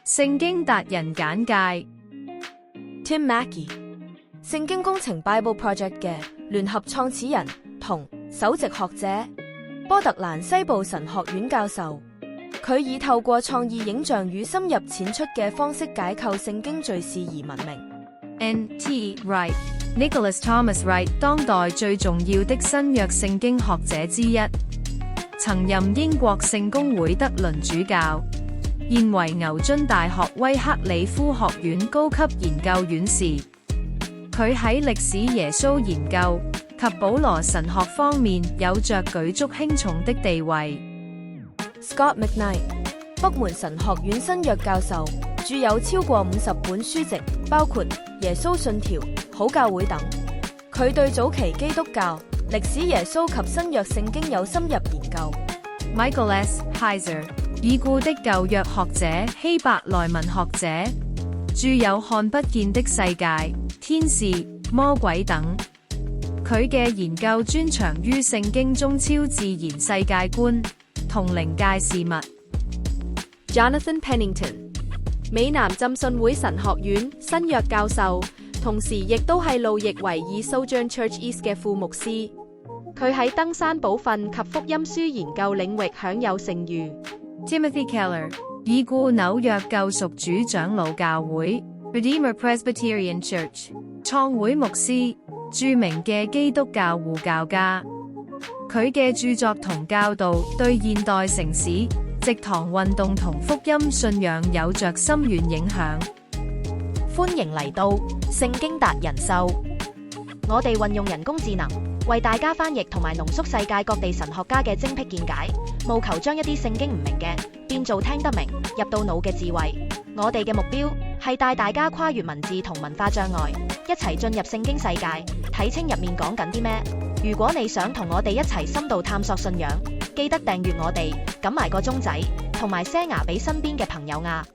聖經達人簡介 Tim Mackie， 聖經工程 Bible Project 嘅聯合創始人同首席學者，波特蘭西部神學院教授。佢以透過創意影像與深入淺出嘅方式解構聖經敘事而聞名。N.T. Wright Nicholas Thomas Wright 當代最重要的新約聖經學者之一，曾任英國聖公會德倫主教，現為牛津大學威克里夫學院高級研究院士。佢喺歷史耶穌研究及保羅神學方面有着舉足輕重的地位。Scot McKnight， 北門神學院新約教授，著有超過50本書籍，包括《耶穌信條》、《好教會》等。佢對早期基督教、歷史耶穌及新約聖經有深入研究。Michael S. Heiser， 已故的舊約學者、希伯來文學者，著有《看不見的世界》、《天使》、《魔鬼》等。佢嘅研究專長於聖經中超自然世界觀同靈界事物。Jonathan Pennington， 美南浸信會神學院新約教授，同時亦都係路易維爾 Sojourn Church East 嘅副牧師。佢喺登山寶訓及福音書研究領域享有盛譽。Timothy Keller， 已故紐約救贖主長老教會 Redeemer Presbyterian Church 創會牧師，著名嘅基督教護教家。佢嘅著作同教導對現代城市、植堂運動同福音信仰有着深遠影響。歡迎嚟到聖經達人秀，我哋運用人工智能為大家翻譯同埋濃縮世界各地神學家嘅精闢見解，務求將一啲聖經唔明嘅變做聽得明、入到腦嘅智慧。我哋嘅目標係帶大家跨越文字同文化障礙，一齊進入聖經世界，睇清入面講緊啲咩。如果你想同我哋一齊深度探索信仰，記得訂閱我哋，撳埋個鐘仔，同埋share俾身邊嘅朋友啊！